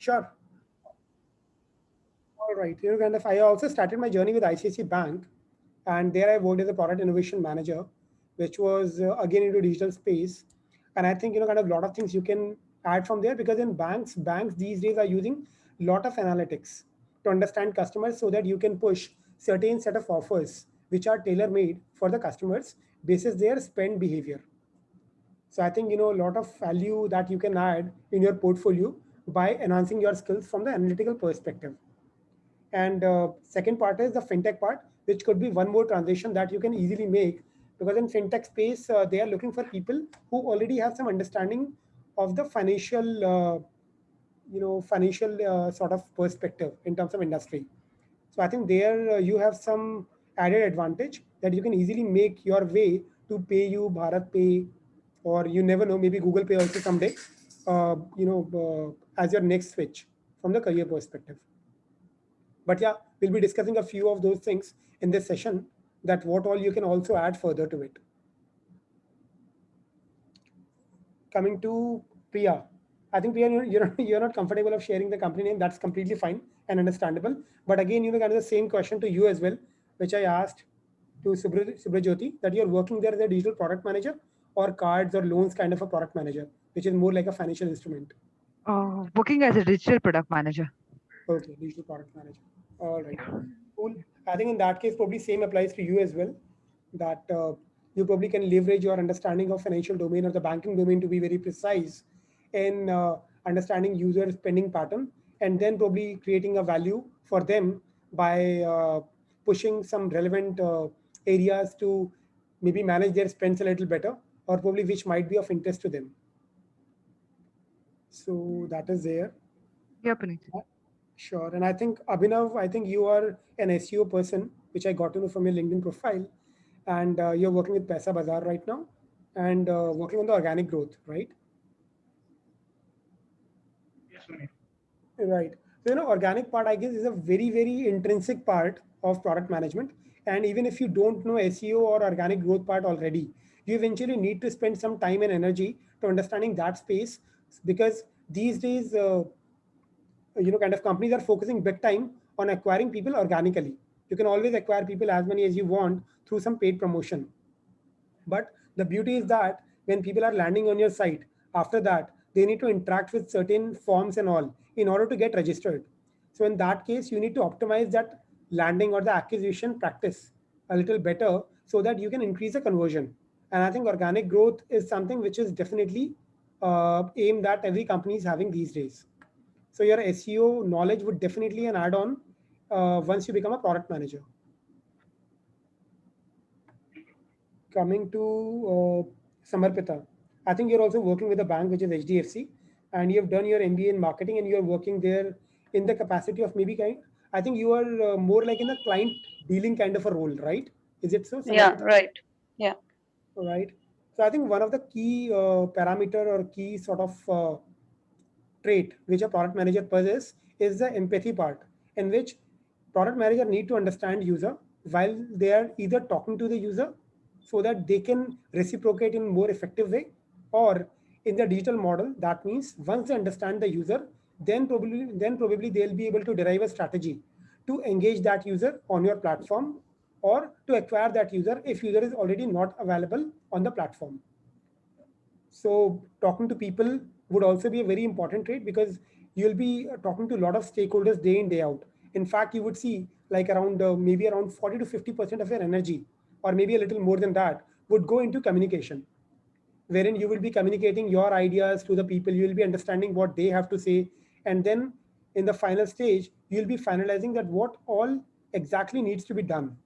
Sure. All right. I also started my journey with ICICI Bank, and there I worked as a product innovation manager, which was again into digital space. And I think kind of a lot of things you can add from there, because in banks these days are using a lot of analytics to understand customers, so that you can push certain set of offers which are tailor made for the customers basis their spend behavior. So I think a lot of value that you can add in your portfolio by enhancing your skills from the analytical perspective. And second part is the fintech part, which could be one more transition that you can easily make, because in fintech space they are looking for people who already have some understanding of the financial sort of perspective in terms of industry. So I think there you have some added advantage that you can easily make your way to PayU, Bharat Pay, or you never know, maybe Google Pay also someday, as your next switch from the career perspective. But yeah, we'll be discussing a few of those things in this session, that what all you can also add further to it. Coming to Priya, I think Priya, you're not comfortable of sharing the company name. That's completely fine and understandable. But again, kind of the same question to you as well, which I asked to Subrajyoti, that you're working there as a digital product manager, or cards or loans kind of a product manager, which is more like a financial instrument. Working as a digital product manager. Okay, digital product manager. All right, Yeah. cool. I think in that case, probably same applies to you as well. That you probably can leverage your understanding of financial domain or the banking domain to be very precise in understanding user spending pattern, and then probably creating a value for them by pushing some relevant areas to maybe manage their spends a little better, or probably which might be of interest to them. So that is there. Yeah, Puneet. Sure. And I think, Abhinav, I think you are an SEO person, which I got to know from your LinkedIn profile. And you're working with Paisa Bazaar right now, and working on the organic growth, right? Right. So, organic part, I guess, is a very, very intrinsic part of product management. And even if you don't know SEO or organic growth part already, you eventually need to spend some time and energy to understanding that space, because these days, kind of companies are focusing big time on acquiring people organically. You can always acquire people as many as you want through some paid promotion. But the beauty is that when people are landing on your site, after that, they need to interact with certain forms and all in order to get registered. So in that case, you need to optimize that landing or the acquisition practice a little better, so that you can increase the conversion. And I think organic growth is something which is definitely aimed at every company is having these days. So your SEO knowledge would definitely an add-on once you become a product manager. Coming to Samarpita, I think you're also working with a bank which is HDFC, and you have done your MBA in marketing, and you're working there in the capacity of maybe kind. I think you are more like in a client dealing kind of a role, right? Is it so, Yeah, Samarpita? right. Yeah. Right. So I think one of the key parameter or key sort of trait which a product manager possesses is the empathy part, in which product manager need to understand user while they are either talking to the user, so that they can reciprocate in more effective way, or in the digital model, that means once they understand the user, then probably they'll be able to derive a strategy to engage that user on your platform, or to acquire that user if user is already not available on the platform. So talking to people would also be a very important trait, because you'll be talking to a lot of stakeholders day in day out. In fact, you would see like around maybe around 40 to 50% of your energy, or maybe a little more than that, would go into communication, wherein you will be communicating your ideas to the people. You will be understanding what they have to say, and then in the final stage, you'll be finalizing that what all exactly needs to be done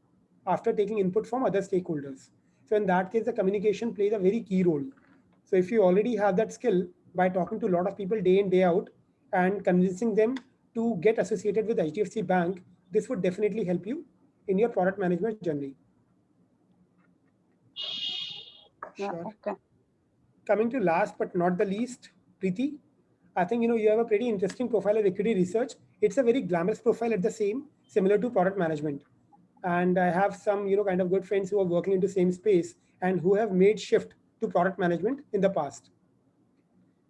after taking input from other stakeholders. So in that case, the communication plays a very key role. So if you already have that skill by talking to a lot of people day in day out and convincing them to get associated with HDFC Bank, this would definitely help you in your product management journey. Yeah. Sure. Okay. Coming to last but not the least, Preeti, I think you have a pretty interesting profile of equity research. It's a very glamorous profile at the same, similar to product management. And I have some kind of good friends who are working into same space and who have made shift to product management in the past.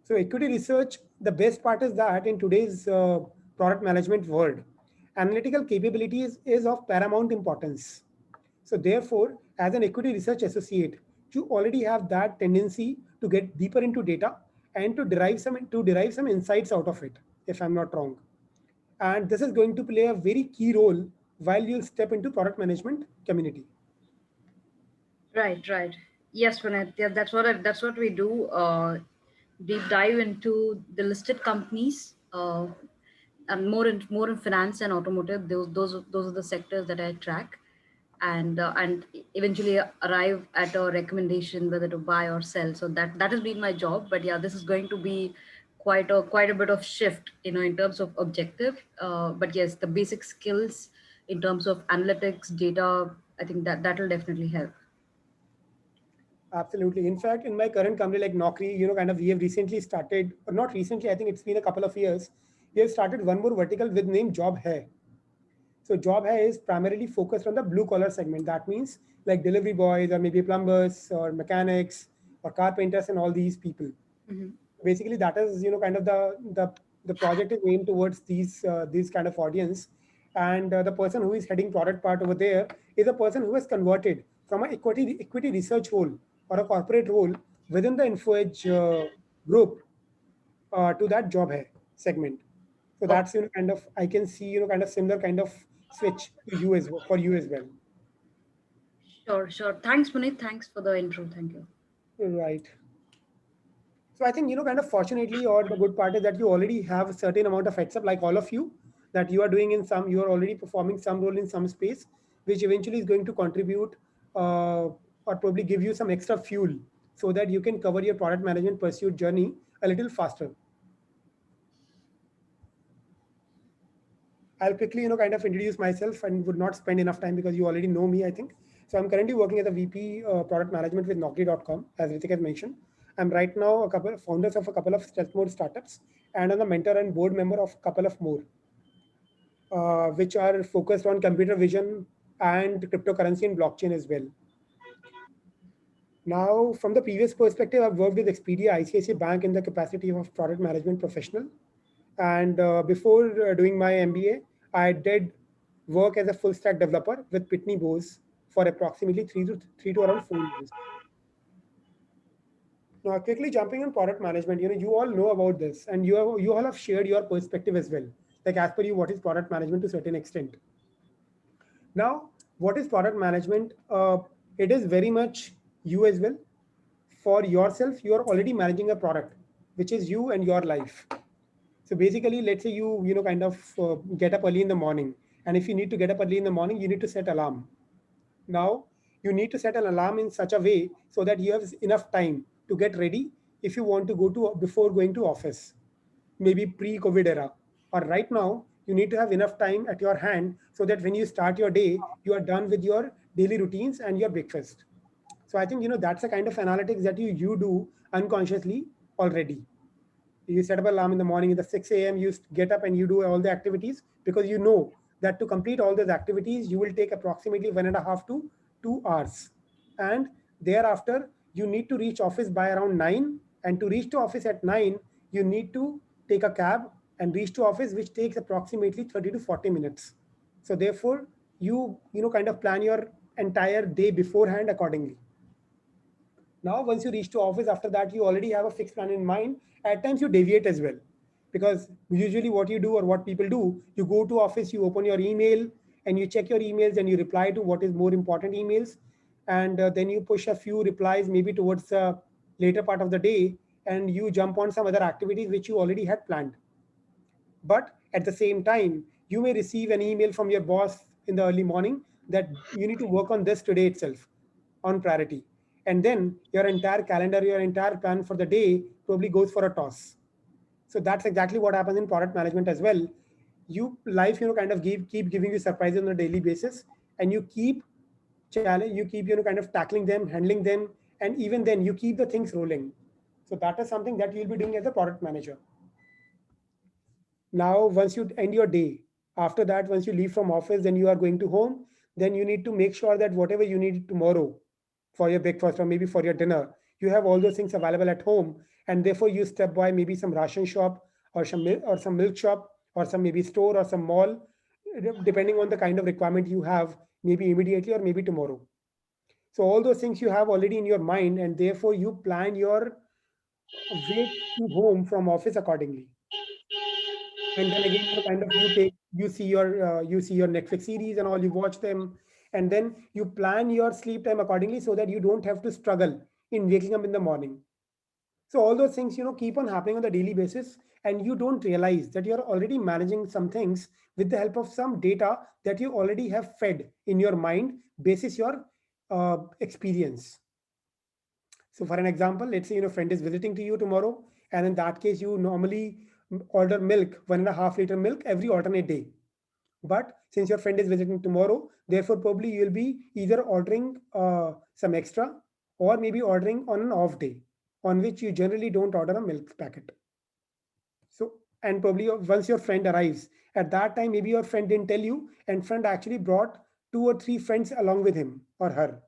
So equity research, the best part is that in today's product management world, analytical capabilities is of paramount importance. So therefore, as an equity research associate, you already have that tendency to get deeper into data and to derive some insights out of it, if I'm not wrong. And this is going to play a very key role while you step into product management community. Right, right. Yes, Vinay. Yeah, that's what we do. Deep dive into the listed companies, and more in finance and automotive. Those are the sectors that I track, and eventually arrive at a recommendation whether to buy or sell. So that has been my job. But yeah, this is going to be quite a bit of shift, in terms of objective. But yes, the basic skills in terms of analytics, data, I think that will definitely help. Absolutely. In fact, in my current company like Naukri, kind of we have recently started, or not recently, I think it's been a couple of years, we have started one more vertical with name Job Hai. So Job Hai is primarily focused on the blue collar segment. That means like delivery boys or maybe plumbers or mechanics or carpenters and all these people. Mhm. Basically, that is kind of the project is aimed towards these kind of audience, and the person who is heading product part over there is a person who has converted from an equity research role or a corporate role within the InfoEdge group to that job hai segment. So Oh, that's kind of I can see kind of similar kind of switch to you as for you as well. sure, sure. Thanks, Puneet. Thanks for the intro. Thank you. Right. So I think kind of fortunately, or the good part is that you already have a certain amount of heads up, like all of you, that you are doing in some, you are already performing some role in some space, which eventually is going to contribute or probably give you some extra fuel so that you can cover your product management pursuit journey a little faster. I'll quickly, kind of introduce myself and would not spend enough time because you already know me, I think. So I'm currently working as a VP product management with Naukri.com, as Ritik has mentioned. I'm right now a couple founders of a couple of stealth mode startups and I'm a mentor and board member of a couple of more, which are focused on computer vision and cryptocurrency and blockchain as well. Now, from the previous perspective, I've worked with Expedia, ICICI Bank in the capacity of product management professional. And before doing my MBA, I did work as a full stack developer with Pitney Bowes for approximately three to around 4 years. Now, quickly jumping on product management, you all know about this, and you all have shared your perspective as well. Like as per you, what is product management to a certain extent? Now, what is product management? It is very much you as well. For yourself, you are already managing a product, which is you and your life. So basically, let's say you kind of get up early in the morning, and if you need to get up early in the morning, you need to set alarm. Now you need to set an alarm in such a way so that you have enough time to get ready if you want to go to before going to office, maybe pre-COVID era, or right now you need to have enough time at your hand so that when you start your day, you are done with your daily routines and your breakfast. So I think that's the kind of analytics that you do unconsciously already. You set up an alarm in the morning at the 6 a.m. You get up and you do all the activities because you know that to complete all those activities you will take approximately 1.5 to 2 hours, and thereafter you need to reach office by around 9, and to reach to office at 9 you need to take a cab and reach to office, which takes approximately 30 to 40 minutes. So therefore you kind of plan your entire day beforehand accordingly. Now, once you reach to office, after that, you already have a fixed plan in mind. At times, you deviate as well. Because usually, what you do or what people do, you go to office, you open your email, and you check your emails and you reply to what is more important emails. And then you push a few replies maybe towards the later part of the day, and you jump on some other activities which you already had planned. But at the same time, you may receive an email from your boss in the early morning that you need to work on this today itself on priority. And then your entire calendar, your entire plan for the day probably goes for a toss. So that's exactly what happens in product management as well. You life, kind of keep giving you surprises on a daily basis, and you keep challenge, you keep kind of tackling them, handling them, and even then you keep the things rolling. So that is something that you'll be doing as a product manager. Now once you end your day, after that once you leave from office, then you are going to home, then you need to make sure that whatever you need tomorrow for your breakfast or maybe for your dinner, you have all those things available at home, and therefore you step by maybe some ration shop or some milk shop or some maybe store or some mall, depending on the kind of requirement you have, maybe immediately or maybe tomorrow. So all those things you have already in your mind, and therefore you plan your way to home from office accordingly. And then again, kind of you see your Netflix series and all, you watch them, and then you plan your sleep time accordingly so that you don't have to struggle in waking up in the morning. So all those things, keep on happening on the daily basis, and you don't realize that you're already managing some things with the help of some data that you already have fed in your mind basis your experience. So for an example, let's say friend is visiting to you tomorrow, and in that case, you normally order milk, 1.5 liter milk every alternate day. But since your friend is visiting tomorrow, therefore probably you will be either ordering some extra or maybe ordering on an off day, on which you generally don't order a milk packet. So, and probably once your friend arrives, at that time maybe your friend didn't tell you, and friend actually brought 2 or 3 friends along with him or her.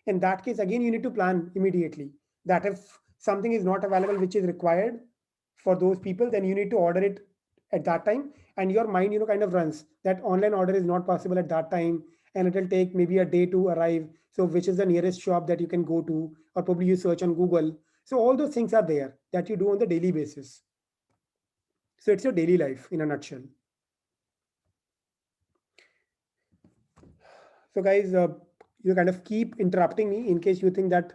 In that case, again, you need to plan immediately that if something is not available which is required for those people, then you need to order it at that time. And your mind, kind of runs that online order is not possible at that time, and it will take maybe a day to arrive. So, which is the nearest shop that you can go to, or probably you search on Google. So, all those things are there that you do on the daily basis. So, it's your daily life in a nutshell. So, guys, you kind of keep interrupting me in case you think that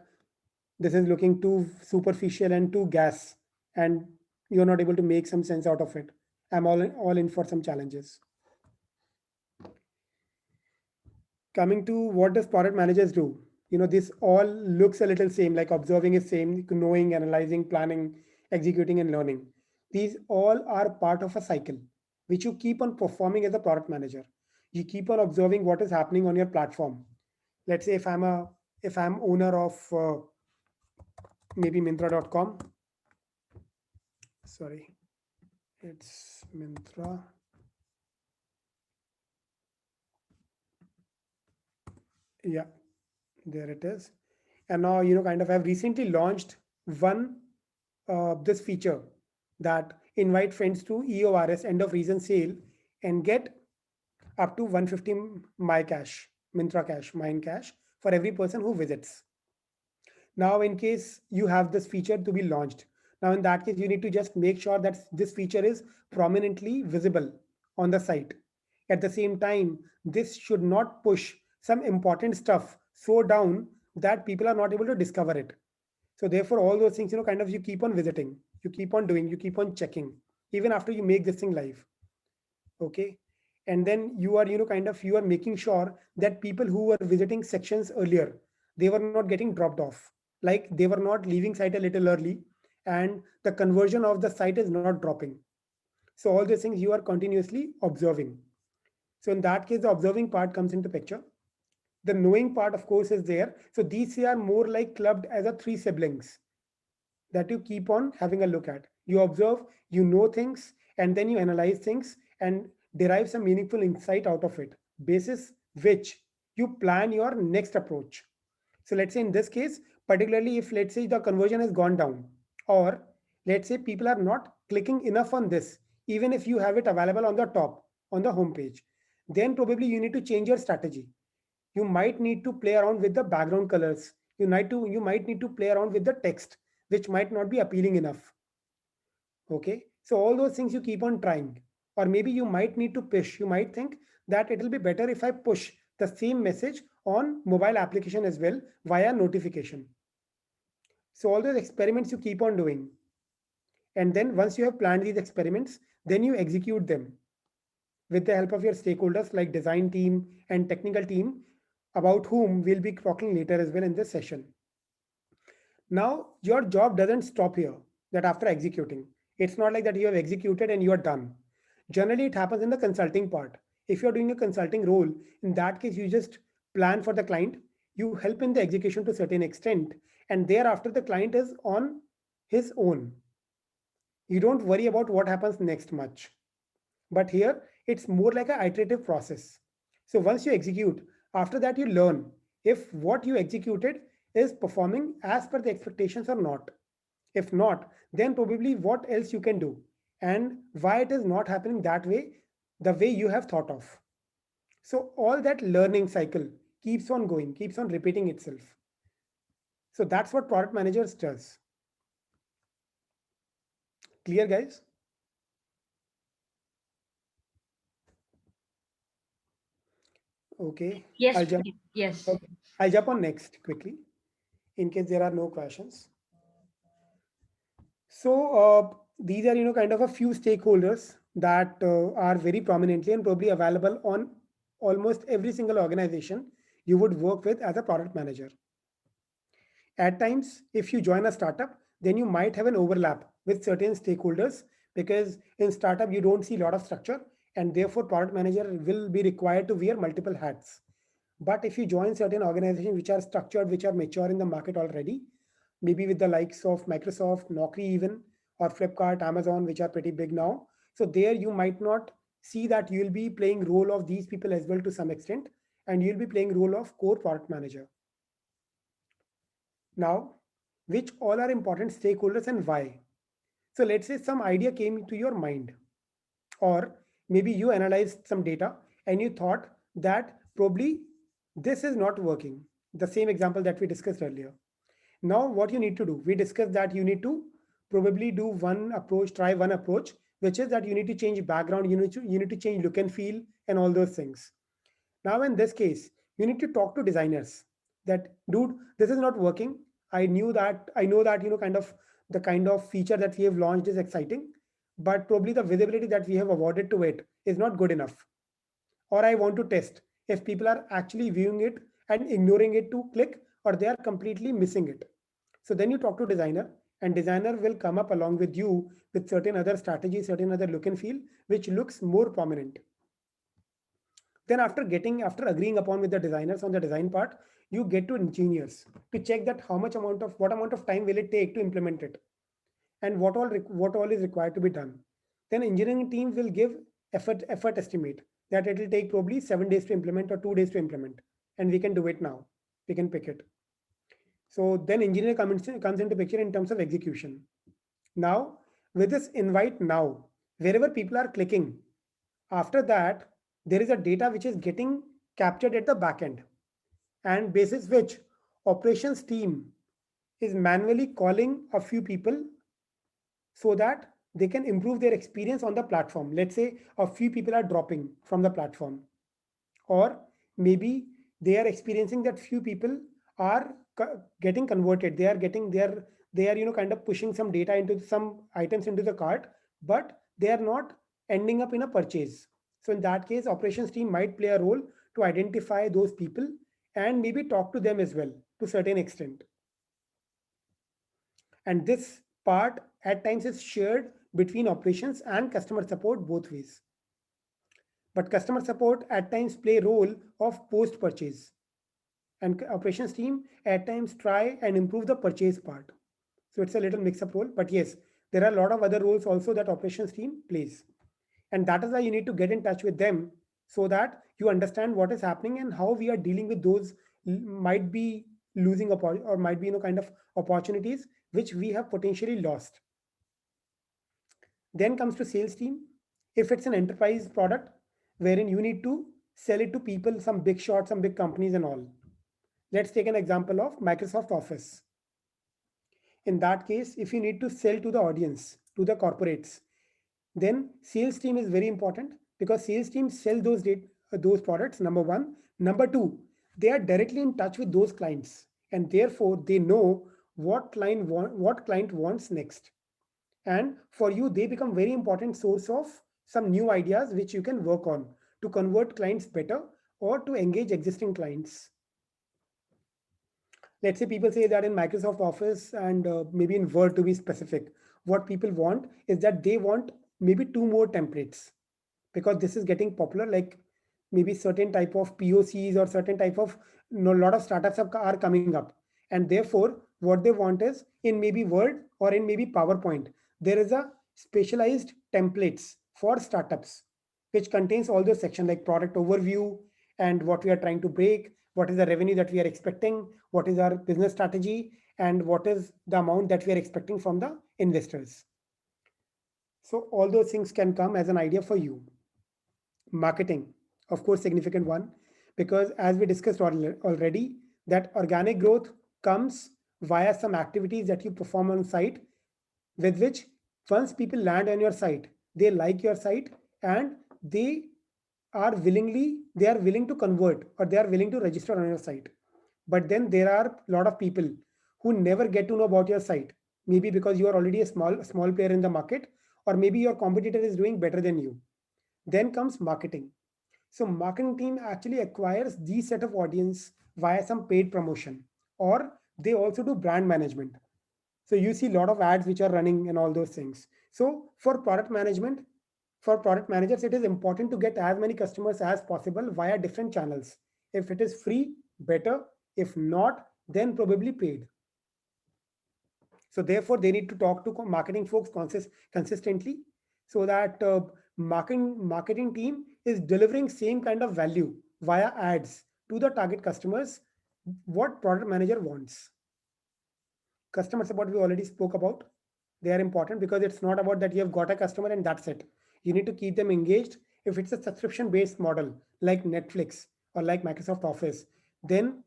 this is looking too superficial and too gas, and you're not able to make some sense out of it. I'm all in for some challenges. Coming to what does product managers do? This all looks a little same, like observing is same, knowing, analyzing, planning, executing, and learning. These all are part of a cycle which you keep on performing as a product manager. You keep on observing what is happening on your platform. Let's say if I'm owner of maybe Mintra.com. Sorry, it's Mintra. Yeah, there it is. And now, kind of I've recently launched one this feature that invite friends to EORS, end of reason sale, and get up to 150 my cash, Mintra cash, mine cash for every person who visits. Now, in case you have this feature to be launched, now in that case, you need to just make sure that this feature is prominently visible on the site. At the same time, this should not push some important stuff so down that people are not able to discover it. So therefore, all those things, kind of you keep on visiting, you keep on doing, you keep on checking, even after you make this thing live. Okay. And then you are, kind of you are making sure that people who were visiting sections earlier, they were not getting dropped off, like they were not leaving site a little early, and the conversion of the site is not dropping. So all these things you are continuously observing. So in that case, the observing part comes into picture. The knowing part, of course, is there. So these are more like clubbed as a three siblings that you keep on having a look at. You observe, you know things, and then you analyze things and derive some meaningful insight out of it, basis which you plan your next approach. So let's say in this case, particularly if let's say the conversion has gone down, or let's say people are not clicking enough on this, even if you have it available on the top, on the home page, then probably you need to change your strategy. You might need to play around with the background colors. You might need to play around with the text, which might not be appealing enough. Okay, so all those things you keep on trying. Or maybe you might need to push. You might think that it will be better if I push the same message on mobile application as well via notification. So all those experiments you keep on doing, and then once you have planned these experiments, then you execute them with the help of your stakeholders like design team and technical team, about whom we'll be talking later as well in this session. Now, your job doesn't stop here, that after executing. It's not like that you have executed and you are done. Generally, it happens in the consulting part. If you're doing a consulting role, in that case, you just plan for the client, you help in the execution to a certain extent, and thereafter, the client is on his own. You don't worry about what happens next much. But here, it's more like an iterative process. So once you execute, after that, you learn if what you executed is performing as per the expectations or not. If not, then probably what else you can do and why it is not happening that way, the way you have thought of. So all that learning cycle keeps on going, keeps on repeating itself. So that's what product managers does. Clear, guys? Okay, Yes, I'll jump. yes. Okay, I'll jump on next quickly in case there are no questions. So these are kind of a few stakeholders that are very prominently and probably available on almost every single organization you would work with as a product manager. At times, if you join a startup, then you might have an overlap with certain stakeholders because in startup you don't see a lot of structure and therefore product manager will be required to wear multiple hats. But if you join certain organizations which are structured, which are mature in the market already, maybe with the likes of Microsoft, Naukri even, or Flipkart, Amazon, which are pretty big now. So there you might not see that you will be playing role of these people as well to some extent, and you'll be playing role of core product manager. Now, which all are important stakeholders and why? So let's say some idea came to your mind, or maybe you analyzed some data and you thought that probably this is not working. The same example that we discussed earlier. Now, what you need to do, we discussed that you need to probably do one approach, try one approach, which is that you need to change background, you need to change look and feel, and all those things. Now, in this case, you need to talk to designers that, dude, this is not working. I know that, kind of the kind of feature that we have launched is exciting, but probably the visibility that we have awarded to it is not good enough. Or I want to test if people are actually viewing it and ignoring it to click, or they are completely missing it. So then you talk to designer, and designer will come up along with you with certain other strategies, certain other look and feel, which looks more prominent. Then after agreeing upon with the designers on the design part, you get to engineers to check that what amount of time will it take to implement it, and what all is required to be done. Then engineering team will give effort estimate that it will take probably 7 days to implement or 2 days to implement, and we can do it now. We can pick it. So then engineer comes into picture in terms of execution. Now, with this invite now, wherever people are clicking, after that, there is a data which is getting captured at the back end, and basis which operations team is manually calling a few people so that they can improve their experience on the platform. Let's say a few people are dropping from the platform, or maybe they are experiencing that few people are getting converted. They are kind of pushing some data into some items into the cart, but they are not ending up in a purchase. So in that case, operations team might play a role to identify those people and maybe talk to them as well to certain extent. And this part at times is shared between operations and customer support both ways. But customer support at times play role of post purchase, and operations team at times try and improve the purchase part. So it's a little mix up role, but yes, there are a lot of other roles also that operations team plays, and that is why you need to get in touch with them so that you understand what is happening and how we are dealing with those might be losing or might be kind of opportunities which we have potentially lost. Then comes to sales team. If it's an enterprise product wherein you need to sell it to people, some big shots, some big companies and all. Let's take an example of Microsoft Office. In that case, if you need to sell to the audience, to the corporates, then sales team is very important because sales teams sell those products, number one. Number two, they are directly in touch with those clients, and therefore they know what client wants next. And for you, they become very important source of some new ideas which you can work on to convert clients better or to engage existing clients. Let's say people say that in Microsoft Office and maybe in Word to be specific, what people want is that they want maybe two more templates because this is getting popular. Like maybe certain type of POCs or certain type of lot of startups are coming up, and therefore what they want is in maybe Word or in maybe PowerPoint there is a specialized templates for startups which contains all those sections like product overview and what we are trying to break, what is the revenue that we are expecting, what is our business strategy, and what is the amount that we are expecting from the investors. So all those things can come as an idea for you. Marketing, of course, significant one, because as we discussed already, that organic growth comes via some activities that you perform on site, with which once people land on your site, they like your site, and they they are willing to convert, or they are willing to register on your site. But then there are a lot of people who never get to know about your site, maybe because you are already a small player in the market, or maybe your competitor is doing better than you. Then comes marketing. So marketing team actually acquires these set of audience via some paid promotion, or they also do brand management. So you see a lot of ads which are running and all those things. So for product managers, it is important to get as many customers as possible via different channels. If it is free, better. If not, then probably paid. So therefore, they need to talk to marketing folks consistently, so that marketing team is delivering same kind of value via ads to the target customers what product manager wants. Customer support we already spoke about. They are important because it's not about that you have got a customer and that's it. You need to keep them engaged. If it's a subscription based model like Netflix or like Microsoft Office, then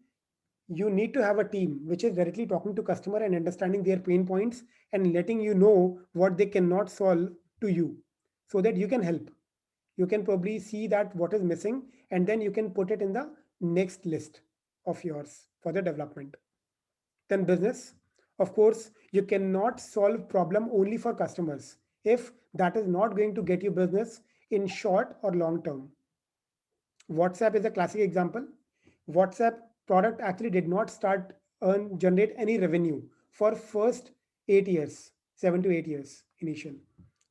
you need to have a team which is directly talking to customer and understanding their pain points and letting you know what they cannot solve to you, so that you can help. You can probably see that what is missing, and then you can put it in the next list of yours for the development. Then business, of course, you cannot solve problem only for customers if that is not going to get you business in short or long term. WhatsApp is a classic example. WhatsApp product actually did not start generate any revenue for first 8 years, 7 to 8 years initial.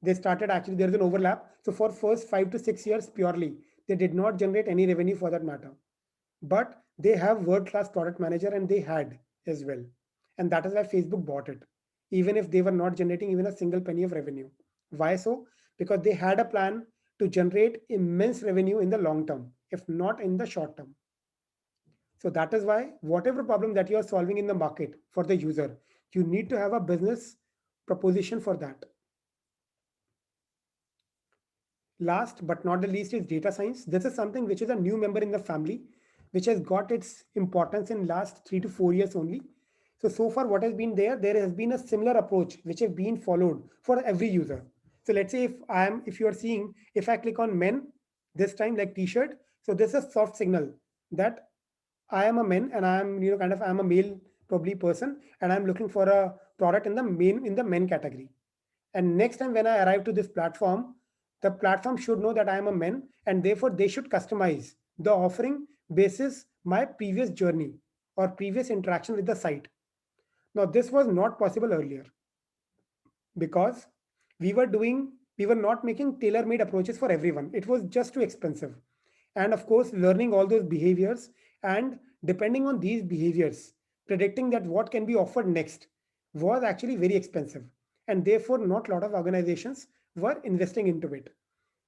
They started actually there is an overlap. So for first 5 to 6 years purely, they did not generate any revenue for that matter. But they have world class product manager and they had as well, and that is why Facebook bought it, even if they were not generating even a single penny of revenue. Why so? Because they had a plan to generate immense revenue in the long term, if not in the short term. So that is why whatever problem that you are solving in the market for the user, you need to have a business proposition for that. Last but not the least is data science. This is something which is a new member in the family, which has got its importance in last 3 to 4 years only. So far what has been there has been a similar approach which have been followed for every user. So let's say if you are seeing, if I click on men this time like t-shirt, so this is a soft signal that I am a man and I am, kind of, I'm a male probably person, and I'm looking for a product in the men category. And next time when I arrive to this platform, the platform should know that I am a man, and therefore they should customize the offering basis my previous journey or previous interaction with the site. Now, this was not possible earlier because we were not making tailor-made approaches for everyone. It was just too expensive. And of course, learning all those behaviors and depending on these behaviors, predicting that what can be offered next was actually very expensive. And therefore, not a lot of organizations were investing into it.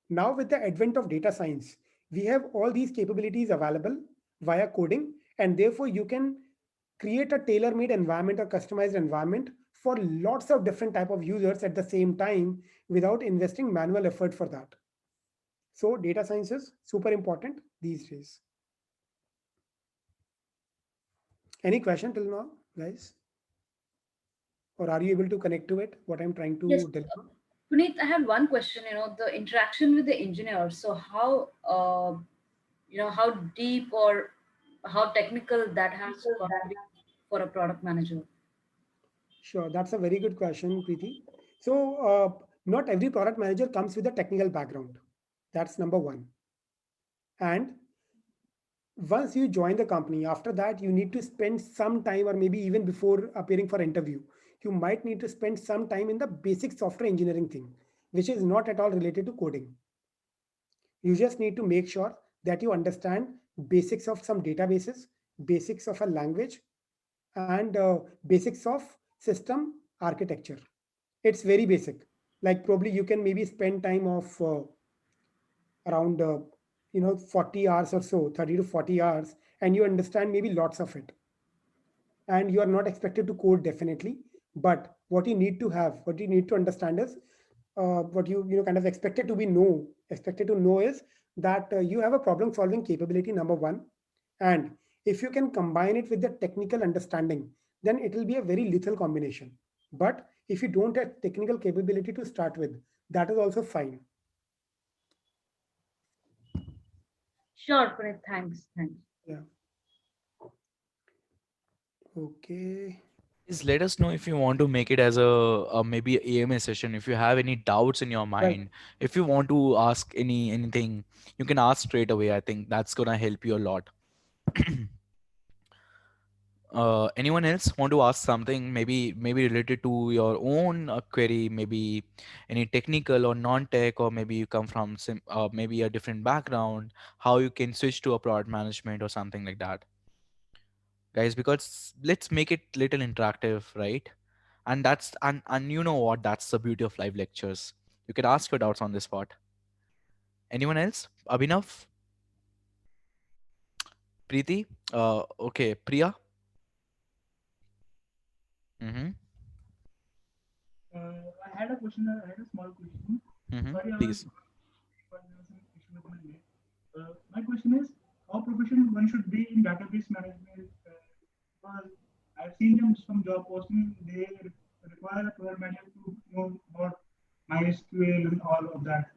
Now, with the advent of data science, we have all these capabilities available via coding, and therefore you can create a tailor-made environment or customized environment for lots of different type of users at the same time without investing manual effort for that. So data science is super important these days. Any question till now, guys? Or are you able to connect to it, what I'm trying Yes, to deliver? Puneet, I have one question. The interaction with the engineer. So how deep or how technical that has got to be for a product manager. Sure, that's a very good question, Preeti. So, not every product manager comes with a technical background. That's number one. And once you join the company, after that, you need to spend some time, or maybe even before appearing for interview, you might need to spend some time in the basic software engineering thing, which is not at all related to coding. You just need to make sure that you understand basics of some databases, basics of a language, and basics of system architecture. It's very basic. Like probably you can maybe spend time of around 40 hours or so, 30 to 40 hours, and you understand maybe lots of it. and you are not expected to code definitely. But what you need to understand is what you kind of expected to know is that you have a problem solving capability, number one. And if you can combine it with the technical understanding, then it will be a very lethal combination. But if you don't have technical capability to start with, that is also fine. Sure, Puneet. Thanks. Thanks. Yeah. Okay. Please let us know if you want to make it as a maybe a AMA session. If you have any doubts in your Right. mind, if you want to ask anything, you can ask straight away. I think that's gonna help you a lot. Anyone else want to ask something? Maybe related to your own query. Maybe any technical or non-tech, or maybe you come from maybe a different background. How you can switch to a product management or something like that, guys? Because let's make it little interactive, right? And you know what, that's the beauty of live lectures. You can ask your doubts on the spot. Anyone else? Abhinav? Preeti? Okay, Priya? Mm-hmm. I had a question. I had a small question. Mm-hmm. Sorry, I was Please. there was some issue with my net. My question is, how proficient one should be in database management? Because I've seen some job posting, they require a product manager to know about MySQL and all of that.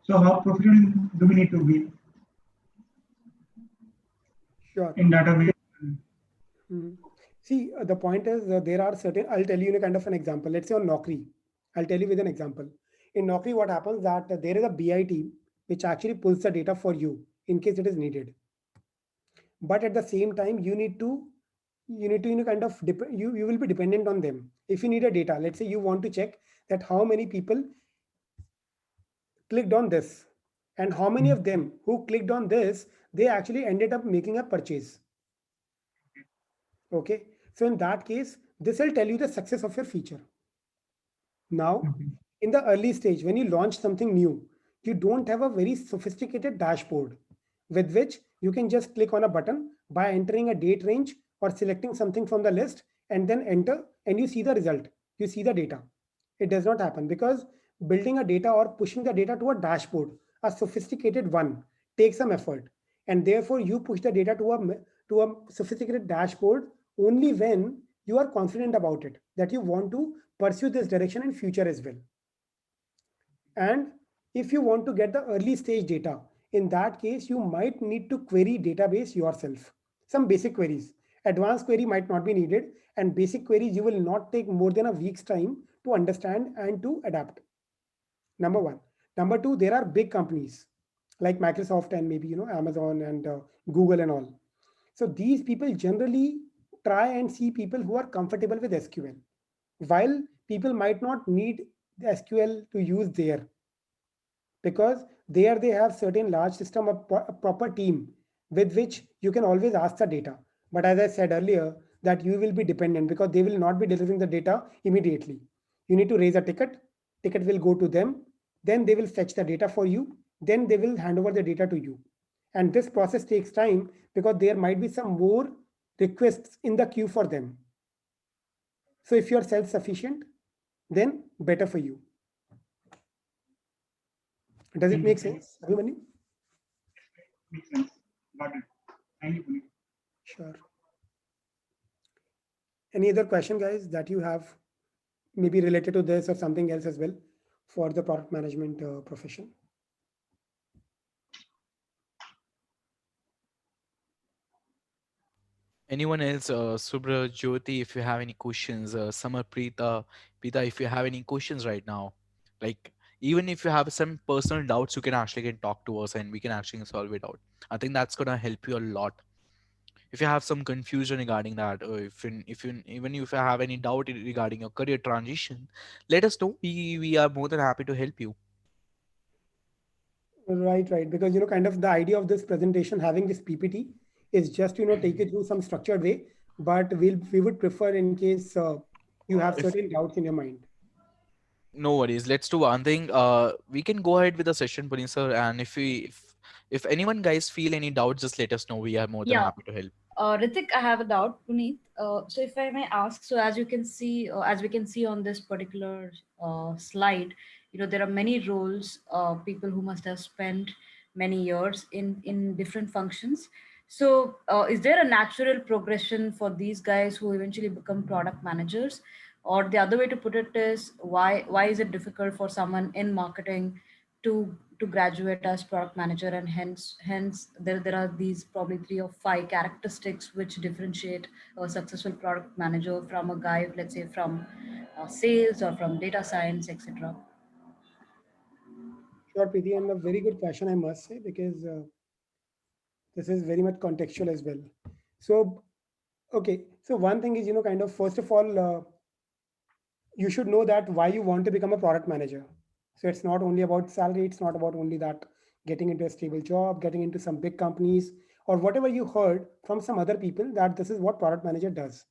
So, how proficient do we need to be Sure. in database? Mhm. See, the point is there are certain, I'll tell you in a kind of an example. Let's say on Naukri, I'll tell you with an example. In Naukri, what happens that there is a BI team which actually pulls the data for you in case it is needed. But at the same time, kind of you will be dependent on them. If you need a data, let's say you want to check that how many people clicked on this and how many of them who clicked on this, they actually ended up making a purchase. Okay, so in that case, this will tell you the success of your feature. Now, in the early stage, when you launch something new, you don't have a very sophisticated dashboard with which you can just click on a button by entering a date range or selecting something from the list and then enter, and you see the result. You see the data. It does not happen because building a data or pushing the data to a dashboard, a sophisticated one, takes some effort. And therefore, you push the data to a sophisticated dashboard only when you are confident about it, that you want to pursue this direction in future as well. And if you want to get the early stage data, in that case, you might need to query database yourself. Some basic queries. Advanced query might not be needed, and basic queries you will not take more than a week's time to understand and to adapt. Number one. Number two, there are big companies like Microsoft and maybe Amazon and Google and all. So these people generally try and see people who are comfortable with SQL, while people might not need SQL to use there, because there they have certain large system of a proper team with which you can always ask the data. But as I said earlier, that you will be dependent because they will not be delivering the data immediately. You need to raise a ticket will go to them, then they will fetch the data for you, then they will hand over the data to you. And this process takes time because there might be some more requests in the queue for them. So if you are self sufficient, then better for you. Does it Thank you. make sense, everybody? Makes sense. Got it. Thank you, Puneet. Sure. Any other question, guys, that you have, maybe related to this or something else as well, for the product management profession? Anyone else? Subra, Jyoti, if you have any questions. Samar, Preeta, if you have any questions right now, like even if you have some personal doubts, you can actually can talk to us and we can actually solve it out. I think that's gonna help you a lot. If you have some confusion regarding that, or even if you have any doubt regarding your career transition, let us know. We are more than happy to help you. Right, right. Because kind of the idea of this presentation, having this PPT, is just take it through some structured way. But we would prefer in case you have If certain doubts in your mind. no worries, let's do one thing. We can go ahead with the session, Puneet sir, and if anyone guys feel any doubts, just let us know. We are more than Yeah. happy to help. Ritik, I have a doubt, Puneet. So if I may ask, so as we can see on this particular slide, there are many roles, people who must have spent many years in different functions. So is there a natural progression for these guys who eventually become product managers? Or the other way to put it is, why is it difficult for someone in marketing to graduate as product manager, and hence there are these probably 3 or 5 characteristics which differentiate a successful product manager from a guy, let's say, from sales or from data science, etc. Sure, Preeti, and a very good question, I must say, because this is very much contextual as well. So, okay, so one thing is, kind of, first of all, you should know that why you want to become a product manager. So it's not only about salary, it's not about only that getting into a stable job, getting into some big companies, or whatever you heard from some other people that this is what product manager does.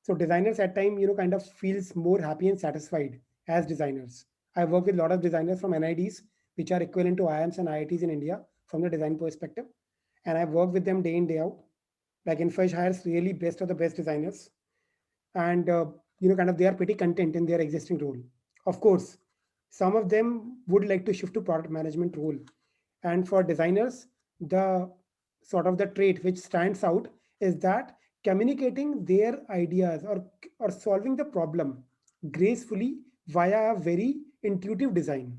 So designers at time, kind of feels more happy and satisfied as designers. I work with a lot of designers from NIDs, which are equivalent to IIMs and IITs in India from the design perspective. And I work with them day in, day out. Like Infresh hires really best of the best designers, and kind of they are pretty content in their existing role. Of course, some of them would like to shift to product management role, and for designers, the sort of the trait which stands out is that communicating their ideas, or solving the problem gracefully via a very intuitive design,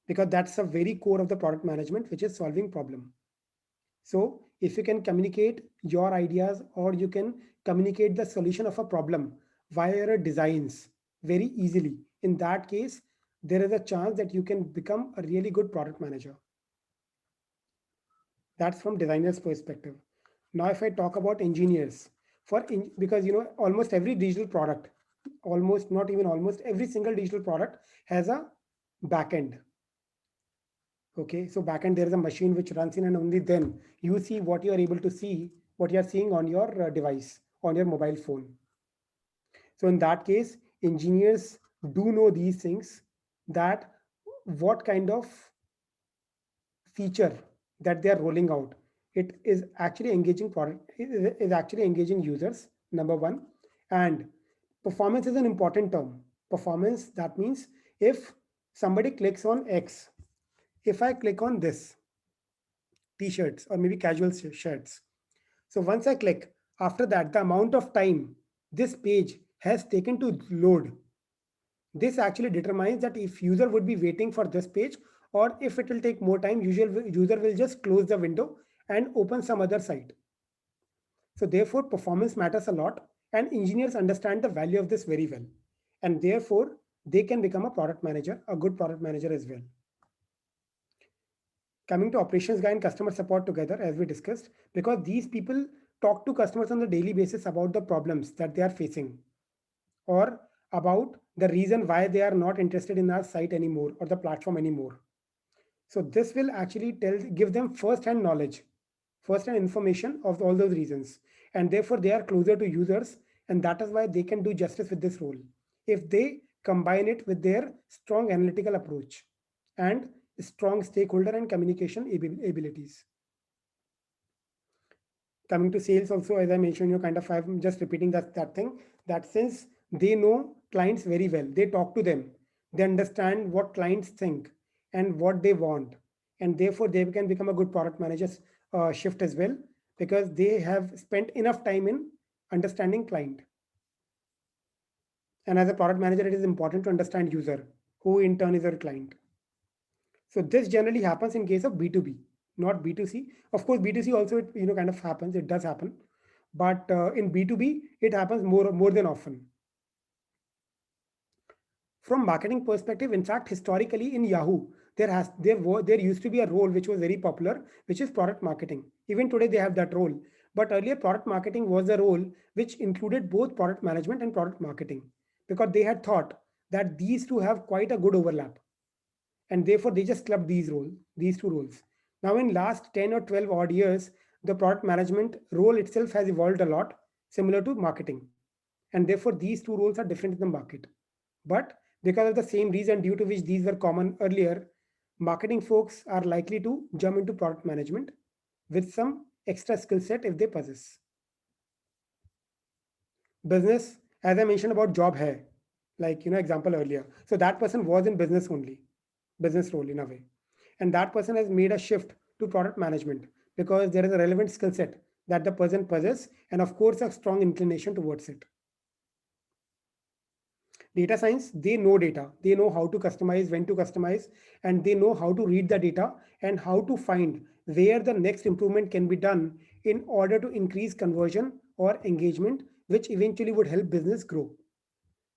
because that's a very core of the product management, which is solving problem. So if you can communicate your ideas, or you can communicate the solution of a problem via your designs very easily, in that case, there is a chance that you can become a really good product manager. That's from designer's perspective. Now, if I talk about engineers, because almost every digital product, almost not even almost every single digital product has a backend. Okay, so backend there is a machine which runs in, and only then you see what you are able to see, what you are seeing on your device, on your mobile phone. So in that case, engineers do know these things, that what kind of feature that they are rolling out, it is actually engaging product, is actually engaging users, number one. And performance is an important term. Performance, that means if somebody clicks on X, if I click on this t-shirts or maybe casual shirts. So once I click, after that, the amount of time this page has taken to load, this actually determines that if user would be waiting for this page, or if it will take more time, user will just close the window and open some other site. So therefore, performance matters a lot, and engineers understand the value of this very well. And therefore, they can become a product manager, a good product manager as well. Coming to operations guy and customer support together, as we discussed, because these people talk to customers on a daily basis about the problems that they are facing, or about the reason why they are not interested in our site anymore or the platform anymore. So this will actually give them first hand knowledge, first hand information of all those reasons, and therefore they are closer to users, and that is why they can do justice with this role if they combine it with their strong analytical approach and strong stakeholder and communication abilities. Coming to sales also, as I mentioned, kind of, I'm just repeating that thing, that since they know clients very well, they talk to them, they understand what clients think and what they want, and therefore they can become a good product manager's shift as well, because they have spent enough time in understanding client. And as a product manager, it is important to understand user, who in turn is your client. So this generally happens in case of B2B, not B2C. Of course, B2C also, it kind of happens. It does happen, but in B2B, it happens more than often. From marketing perspective, in fact, historically in Yahoo, there used to be a role which was very popular, which is product marketing. Even today, they have that role. But earlier, product marketing was a role which included both product management and product marketing, because they had thought that these two have quite a good overlap, and therefore they just clubbed these two roles. Now in last 10 or 12 odd years, the product management role itself has evolved a lot, similar to marketing, and therefore these two roles are different in the market. But because of the same reason due to which these were common earlier, marketing folks are likely to jump into product management with some extra skill set if they possess. Business, as I mentioned about job hai, like example earlier. So that person was in business only, business role in a way. And that person has made a shift to product management because there is a relevant skill set that the person possesses, and of course a strong inclination towards it. Data science, they know data, they know how to customize, when to customize, and they know how to read the data and how to find where the next improvement can be done in order to increase conversion or engagement, which eventually would help business grow.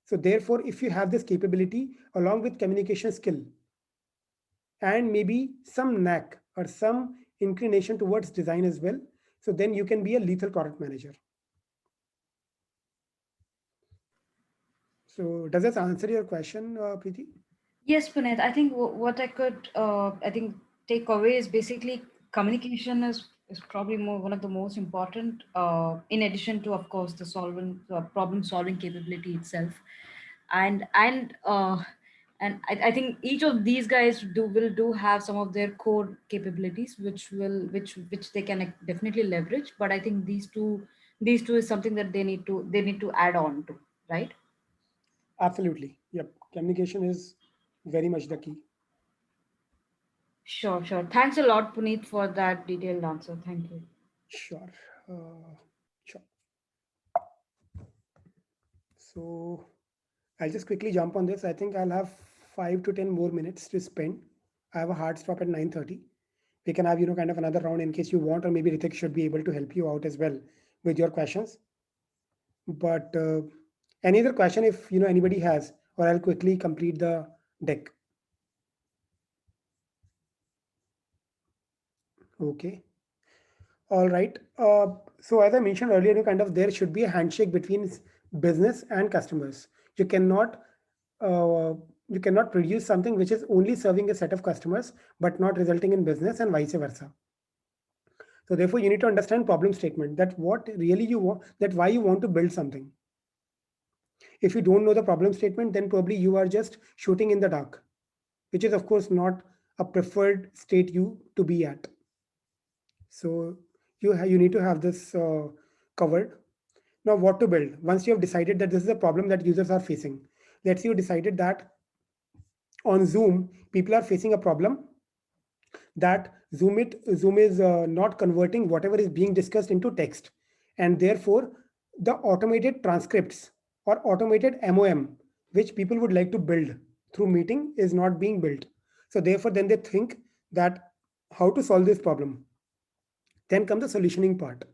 So therefore, if you have this capability along with communication skill and maybe some knack or some inclination towards design as well, so then you can be a lethal product manager. So does this answer your question, Preeti? Yes, Puneet. I think what I could, I think, take away is basically communication is probably more one of the most important, in addition to, of course, the problem solving capability itself, and I think each of these guys will have some of their core capabilities, which they can definitely leverage. But I think these two is something that they need to add on to, right? Absolutely. Yep. Communication is very much the key. Sure, sure. Thanks a lot, Puneet, for that detailed answer. Thank you. Sure. Sure. So I'll just quickly jump on this. I think I'll have 5 to 10 more minutes to spend. I have a hard stop at 9:30. We can have, kind of another round in case you want, or maybe Ritik should be able to help you out as well with your questions. But any other question if anybody has, or I'll quickly complete the deck. Okay. All right. So as I mentioned earlier, kind of there should be a handshake between business and customers. You cannot uh, you cannot produce something which is only serving a set of customers but not resulting in business and vice versa. So therefore, you need to understand problem statement, that what really you want, that why you want to build something. If you don't know the problem statement, then probably you are just shooting in the dark, which is of course not a preferred state you to be at. So you need to have this covered. Now, what to build? Once you have decided that this is a problem that users are facing, let's say you decided that on Zoom, people are facing a problem that Zoom is not converting whatever is being discussed into text, and therefore the automated transcripts or automated MOM, which people would like to build through meeting, is not being built. So therefore, then they think that how to solve this problem. Then comes the solutioning part,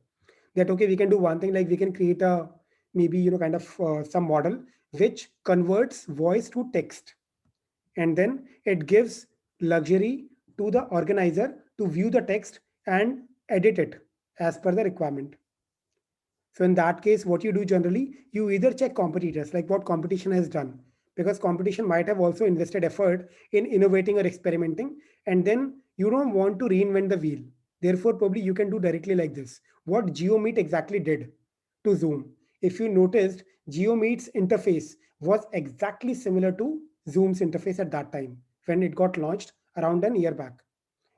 that okay, we can do one thing, like we can create a maybe kind of some model which converts voice to text, and then it gives luxury to the organizer to view the text and edit it as per the requirement. So in that case, what you do generally, you either check competitors, like what competition has done, because competition might have also invested effort in innovating or experimenting, and then you don't want to reinvent the wheel. Therefore, probably you can do directly like this. What GeoMeet exactly did to Zoom. If you noticed, GeoMeet's interface was exactly similar to Zoom's interface at that time when it got launched around an year back.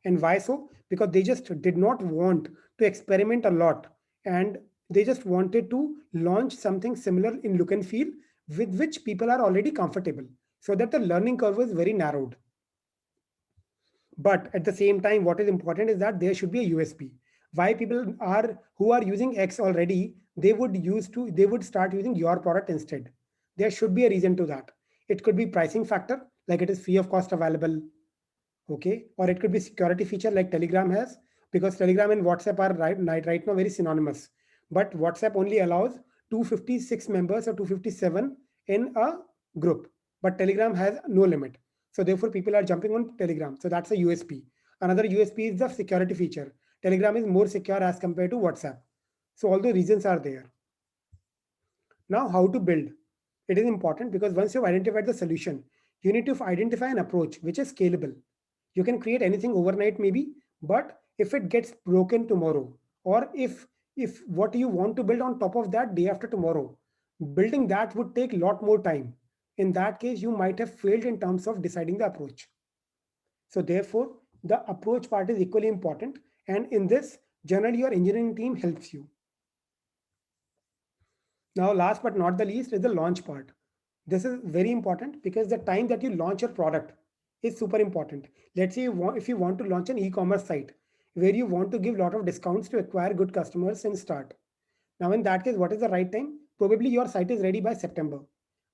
And why so? Because they just did not want to experiment a lot, and they just wanted to launch something similar in look and feel with which people are already comfortable, so that the learning curve is very narrowed. But at the same time, what is important is that there should be a USP. Why people are who are using X already, they would start using your product instead. There should be a reason to that. It could be pricing factor, like it is free of cost available. Okay, or it could be security feature like Telegram has, because Telegram and WhatsApp are right now very synonymous, but WhatsApp only allows 256 members or 257 in a group, but Telegram has no limit. So therefore people are jumping on Telegram, so that's a USP. Another USP is the security feature. Telegram is more secure as compared to WhatsApp. So all the reasons are there. Now, how to build? It is important because once you've identified the solution, you need to identify an approach which is scalable. You can create anything overnight, maybe, but if it gets broken tomorrow, or if what you want to build on top of that day after tomorrow, building that would take a lot more time. In that case, you might have failed in terms of deciding the approach. So therefore, the approach part is equally important. And in this, Generally, your engineering team helps you. Now, last but not the least is the launch part. This is very important because the time that you launch your product is super important. Let's say if you want to launch an e-commerce site where you want to give a lot of discounts to acquire good customers and start. Now, in that case, what is the right time? Probably your site is ready by September.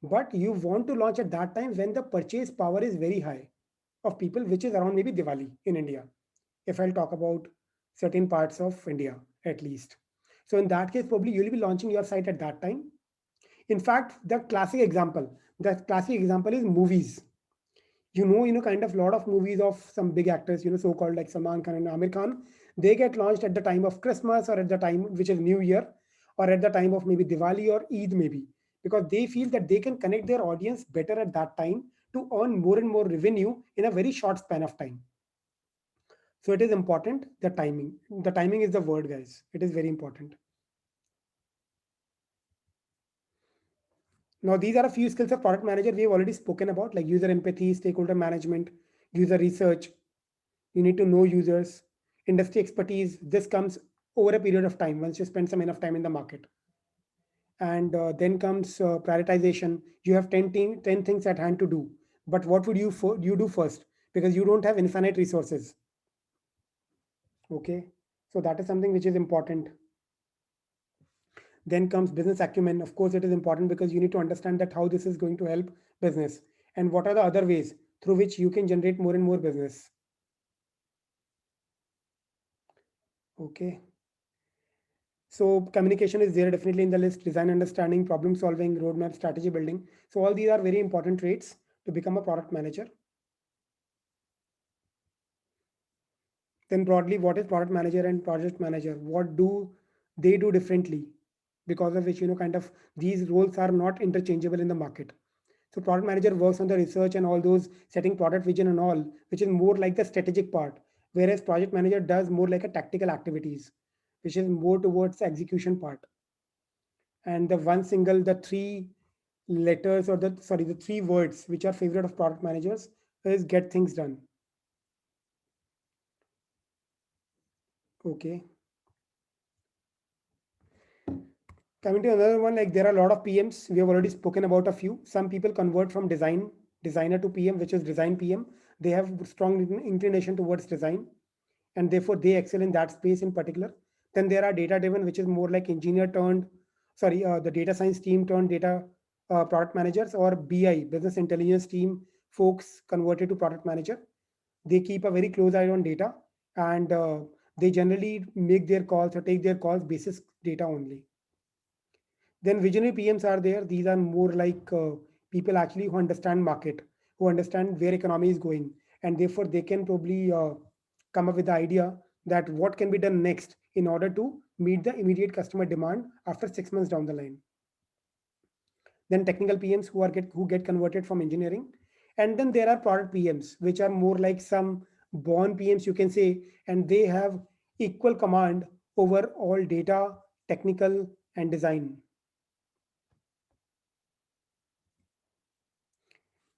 But you want to launch at that time when the purchase power is very high of people, which is around maybe Diwali in India. If I'll talk about certain parts of India at least. So in that case, probably you'll be launching your site at that time. In fact, the classic example is movies. Kind of lot of movies of some big actors, so-called like Salman Khan and Amir Khan, they get launched at the time of Christmas or at the time which is New Year or at the time of maybe Diwali or Eid maybe, because they feel that they can connect their audience better at that time to earn more and more revenue in a very short span of time. So it is important, the timing. The timing is the word, guys. It is very important. Now, these are a few skills of product manager we have already spoken about, like user empathy, stakeholder management, user research. You need to know users, industry expertise. This comes over a period of time once you spend some enough time in the market. And then comes prioritization. You have 10 things at hand to do. But what would you do first? Because you don't have infinite resources. Okay. So that is something which is important. Then comes business acumen. Of course, it is important because you need to understand that how this is going to help business and what are the other ways through which you can generate more and more business. Okay. So communication is there definitely in the list. Design understanding, problem solving, roadmap, strategy building. So all these are very important traits to become a product manager. Then broadly, what is product manager and project manager? What do they do differently? Because of which, kind of these roles are not interchangeable in the market. So product manager works on the research and all those setting product vision and all, which is more like the strategic part. Whereas project manager does more like a tactical activities, which is more towards the execution part. And the three letters or the three words which are favorite of product managers is get things done. Okay. Coming to another one, like there are a lot of PMs. We have already spoken about a few. Some people convert from designer to PM, which is design PM. They have strong inclination towards design, and therefore they excel in that space in particular. Then there are data driven, which is more like the data science team turned data product managers, or BI, business intelligence team folks converted to product manager. They keep a very close eye on data, and they generally make their calls or take their calls basis data only. Then visionary PMs are there. These are more like people actually who understand market, who understand where economy is going, and therefore they can probably come up with the idea that what can be done next in order to meet the immediate customer demand after 6 months down the line. Then technical PMs who get converted from engineering, and then there are product PMs, which are more like some born PMs, you can say, and they have equal command over all data, technical, and design.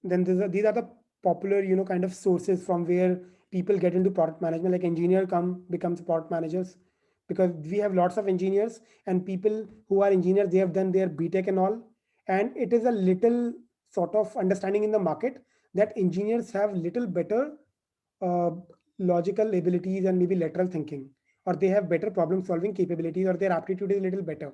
Then these are the popular kind of sources from where people get into product management, like engineer becomes product managers, because we have lots of engineers and people who are engineers, they have done their BTech and all, and it is a little sort of understanding in the market that engineers have little better uh, logical abilities and maybe lateral thinking, or they have better problem solving capabilities, or their aptitude is a little better.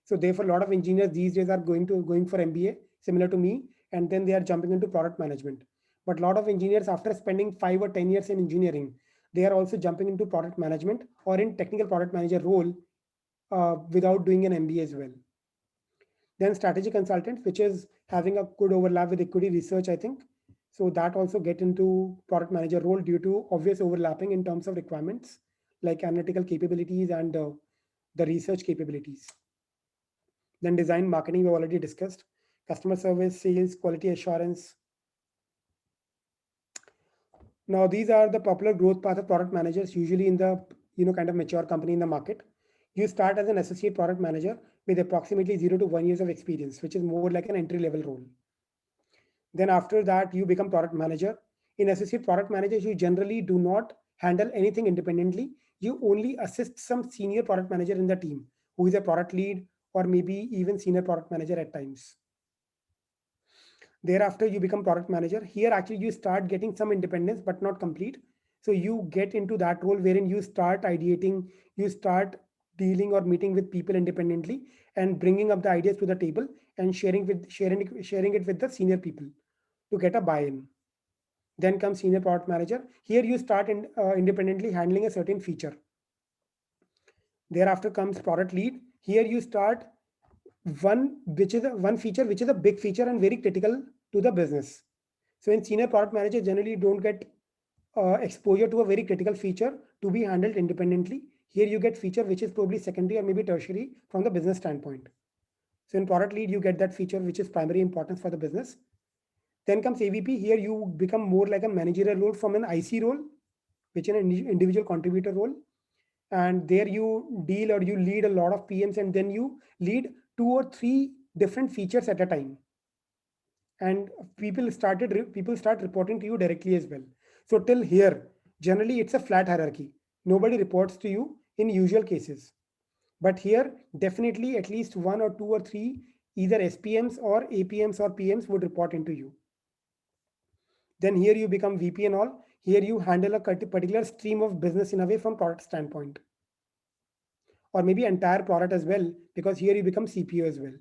So therefore, a lot of engineers these days are going for MBA, similar to me, and then they are jumping into product management. But a lot of engineers, after spending 5 or 10 years in engineering, they are also jumping into product management or in technical product manager role without doing an MBA as well. Then strategy consultant, which is having a good overlap with equity research, I think. So that also get into product manager role due to obvious overlapping in terms of requirements like analytical capabilities and the research capabilities. Then design marketing, we already discussed. Customer service, sales, quality assurance. Now, these are the popular growth path of product managers, usually in the kind of mature company in the market. You start as an associate product manager with approximately 0 to 1 years of experience, which is more like an entry level role. Then after that, you become product manager. In associate product managers, you generally do not handle anything independently. You only assist some senior product manager in the team who is a product lead or maybe even senior product manager at times. Thereafter, you become product manager. Here, actually, you start getting some independence, but not complete. So you get into that role wherein you start ideating, you start dealing or meeting with people independently and bringing up the ideas to the table and sharing it with the senior people to get a buy-in. Then comes senior product manager. Here you start independently handling a certain feature. Thereafter comes product lead. Here you start one feature which is a big feature and very critical to the business. So in senior product manager, generally don't get exposure to a very critical feature to be handled independently. Here you get feature which is probably secondary or maybe tertiary from the business standpoint. So in product lead, you get that feature which is primary importance for the business. Then comes AVP. Here you become more like a managerial role from an IC role, which is an individual contributor role. And there you deal or you lead a lot of PMs, and then you lead 2 or 3 different features at a time. And people start reporting to you directly as well. So till here, generally it's a flat hierarchy. Nobody reports to you in usual cases. But here, definitely at least 1 or 2 or 3 either SPMs or APMs or PMs would report into you. Then here you become VP and all. Here you handle a particular stream of business in a way from product standpoint, or maybe entire product as well, because here you become CPO as well.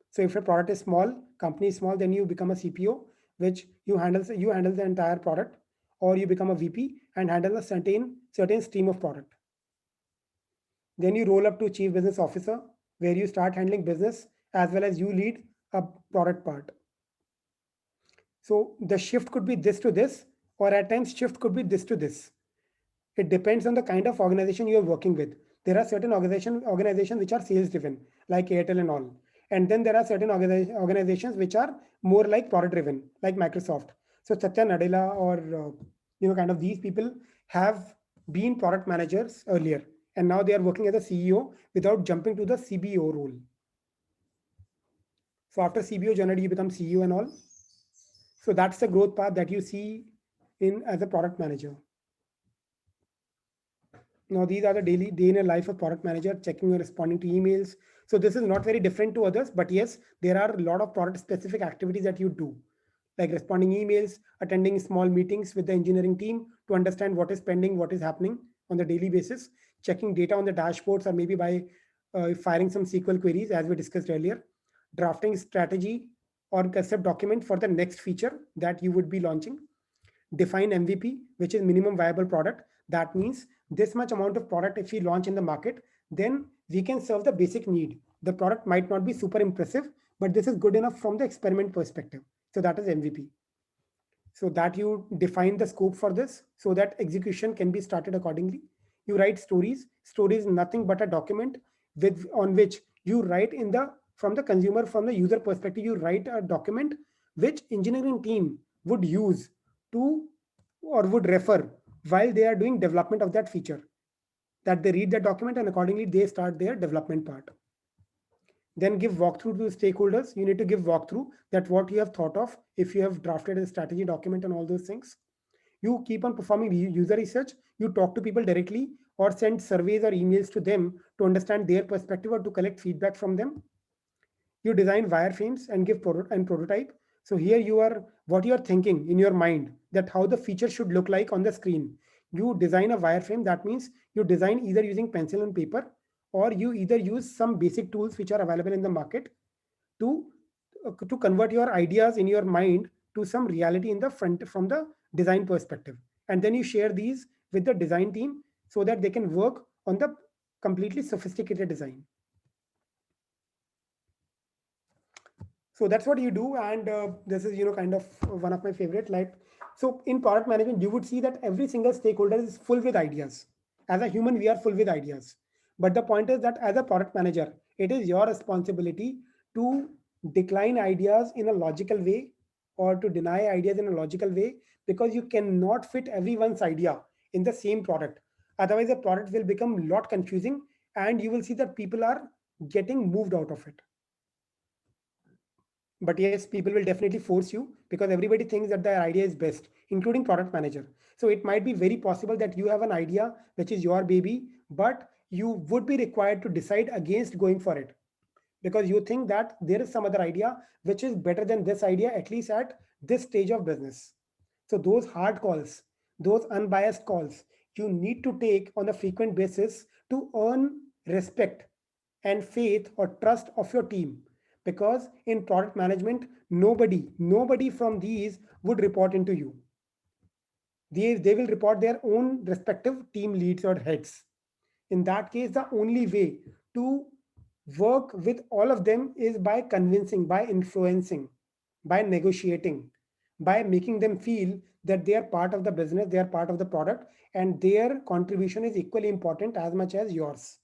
So if a product is small, company is small, then you become a CPO, which you handle the entire product, or you become a VP and handle a certain stream of product. Then you roll up to chief business officer, where you start handling business as well as you lead a product part. So the shift could be this to this, or at times shift could be this to this. It depends on the kind of organization you are working with. There are certain organizations which are sales driven, like Airtel and all. And then there are certain organizations which are more like product driven, like Microsoft. So Satya Nadella or kind of these people have been product managers earlier, and now they are working as a CEO without jumping to the CBO role. So after CBO, generally you become CEO and all. So that's the growth path that you see in as a product manager. Now, these are the daily day in a life of product manager, checking or responding to emails. So this is not very different to others, but yes, there are a lot of product specific activities that you do, like responding emails, attending small meetings with the engineering team to understand what is pending, what is happening on the daily basis, checking data on the dashboards, or maybe by firing some SQL queries, as we discussed earlier, drafting strategy or concept document for the next feature that you would be launching, define MVP, which is minimum viable product. That means this much amount of product, if we launch in the market, then we can serve the basic need. The product might not be super impressive, but this is good enough from the experiment perspective. So that is MVP. So that you define the scope for this so that execution can be started accordingly. You write stories. Stories is nothing but a document on which you write from the consumer, from the user perspective, you write a document which engineering team would use to or would refer while they are doing development of that feature. That they read the document and accordingly they start their development part. Then give walkthrough to stakeholders. You need to give walkthrough that what you have thought of, if you have drafted a strategy document and all those things. You keep on performing user research. You talk to people directly or send surveys or emails to them to understand their perspective or to collect feedback from them. You design wireframes and give prototype. So here you are, what you are thinking in your mind, that how the feature should look like on the screen. You design a wireframe. That means you design either using pencil and paper, or you either use some basic tools which are available in the market to to convert your ideas in your mind to some reality in the front from the design perspective. And then you share these with the design team so that they can work on the completely sophisticated design. So that's what you do. And this is kind of one of my favorite. Like, so in product management you would see that every single stakeholder is full with ideas. As a human, we are full with ideas, but the point is that as a product manager, it is your responsibility to decline ideas in a logical way, or to deny ideas in a logical way, because you cannot fit everyone's idea in the same product. Otherwise the product will become a lot confusing, and you will see that people are getting moved out of it. But yes, people will definitely force you because everybody thinks that their idea is best, including product manager. So it might be very possible that you have an idea which is your baby, but you would be required to decide against going for it because you think that there is some other idea which is better than this idea, at least at this stage of business. So those hard calls, those unbiased calls, you need to take on a frequent basis to earn respect and faith or trust of your team. Because in product management, nobody from these would report into you. They will report their own respective team leads or heads. In that case, the only way to work with all of them is by convincing, by influencing, by negotiating, by making them feel that they are part of the business, they are part of the product, and their contribution is equally important as much as yours.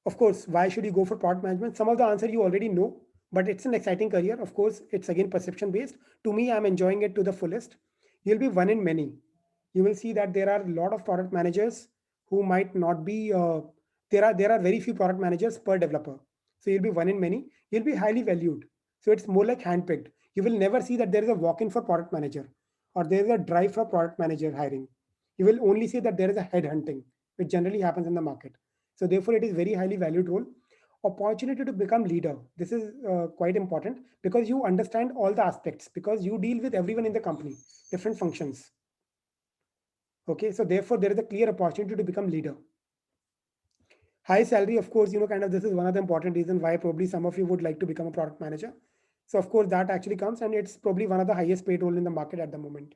Of course, why should you go for product management? Some of the answer you already know, but it's an exciting career. Of course, it's again perception based. To me, I'm enjoying it to the fullest. You'll be one in many. You will see that there are a lot of product managers who might not be. There are very few product managers per developer. So you'll be one in many. You'll be highly valued. So it's more like handpicked. You will never see that there is a walk-in for product manager or there is a drive for product manager hiring. You will only see that there is a headhunting, which generally happens in the market. So therefore, it is very highly valued role. Opportunity to become leader. This is quite important because you understand all the aspects because you deal with everyone in the company, different functions. Okay, so therefore there is a clear opportunity to become leader. High salary, of course, kind of this is one of the important reasons why probably some of you would like to become a product manager. So of course that actually comes and it's probably one of the highest paid role in the market at the moment.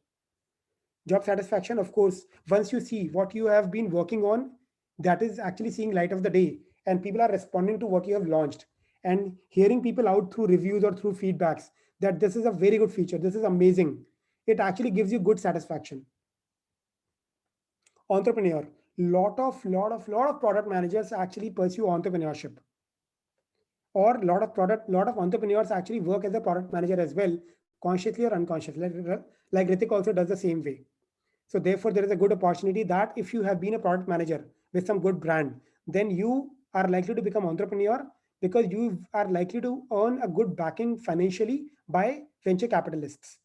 Job satisfaction, of course, once you see what you have been working on, that is actually seeing light of the day and people are responding to what you have launched and hearing people out through reviews or through feedbacks that this is a very good feature, this is amazing, it actually gives you good satisfaction. Entrepreneur, lot of product managers actually pursue entrepreneurship, or lot of entrepreneurs actually work as a product manager as well, consciously or unconsciously, like Ritik also does the same way. So therefore, there is a good opportunity that if you have been a product manager with some good brand, then you are likely to become entrepreneur because you are likely to earn a good backing financially by venture capitalists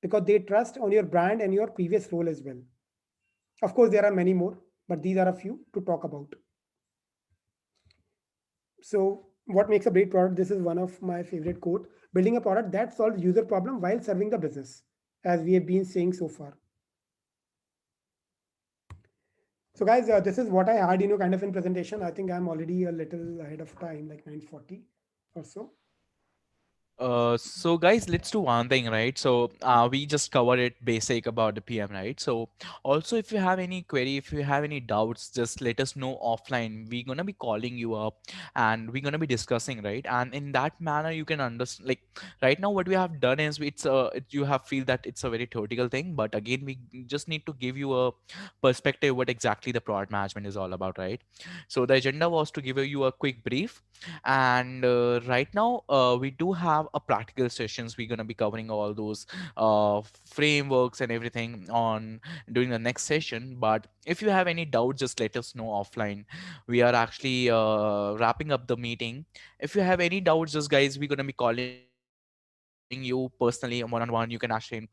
because they trust on your brand and your previous role as well. Of course, there are many more, but these are a few to talk about. So, what makes a great product? This is one of my favorite quote: building a product that solves user problem while serving the business, as we have been saying so far. So guys, this is what I had, kind of in presentation. I think I'm already a little ahead of time, like 9:40 or so. So guys, let's do one thing, right? So we just covered it basic about the PM, right? So also, if you have any query, if you have any doubts, just let us know offline. We're gonna be calling you up, and we're gonna be discussing, right? And in that manner, you can understand. Like right now, what we have done is you have feel that it's a very theoretical thing, but again, we just need to give you a perspective what exactly the product management is all about, right? So the agenda was to give you a quick brief, and right now we do have a practical sessions. We're going to be covering all those frameworks and everything on during the next session. But if you have any doubt, just let us know offline. We are actually wrapping up the meeting. If you have any doubts, just guys, we're going to be calling you personally one-on-one. You can actually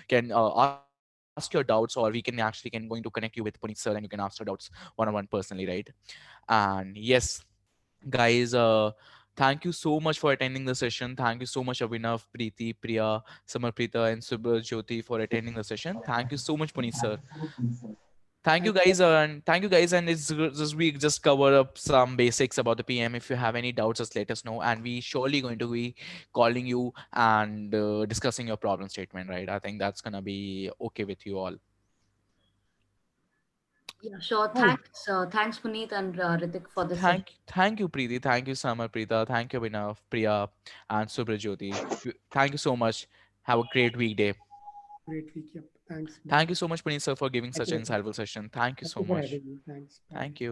can ask your doubts, or we can actually can going to connect you with Puneet sir, and you can ask your doubts one-on-one personally, right? And yes, guys, thank you so much for attending the session. Thank you so much, Abhinav, Preeti, Priya, Samarprita, and Subha Jyoti for attending the session. Thank you so much, Puneet sir. Thank you Thank you. guys, and thank you guys. And it's just we just cover up some basics about the PM. If you have any doubts, just let us know, and we surely going to be calling you and discussing your problem statement. Right? I think that's gonna be okay with you all. Yeah, sure. Oh, Thanks, Puneet and Ritik for this session. Thank you, Preeti. Thank you, Samarprita. Thank you, Abhinav, Priya, and Subrajyoti. Thank you so much. Have a great weekday. great week. Yep. Thanks. Bye. Thank you so much, Puneet sir, for giving Thank such you, an Ritik. insightful session. Thank you Thank so you for much. having me. Thanks. Bye. Thank you.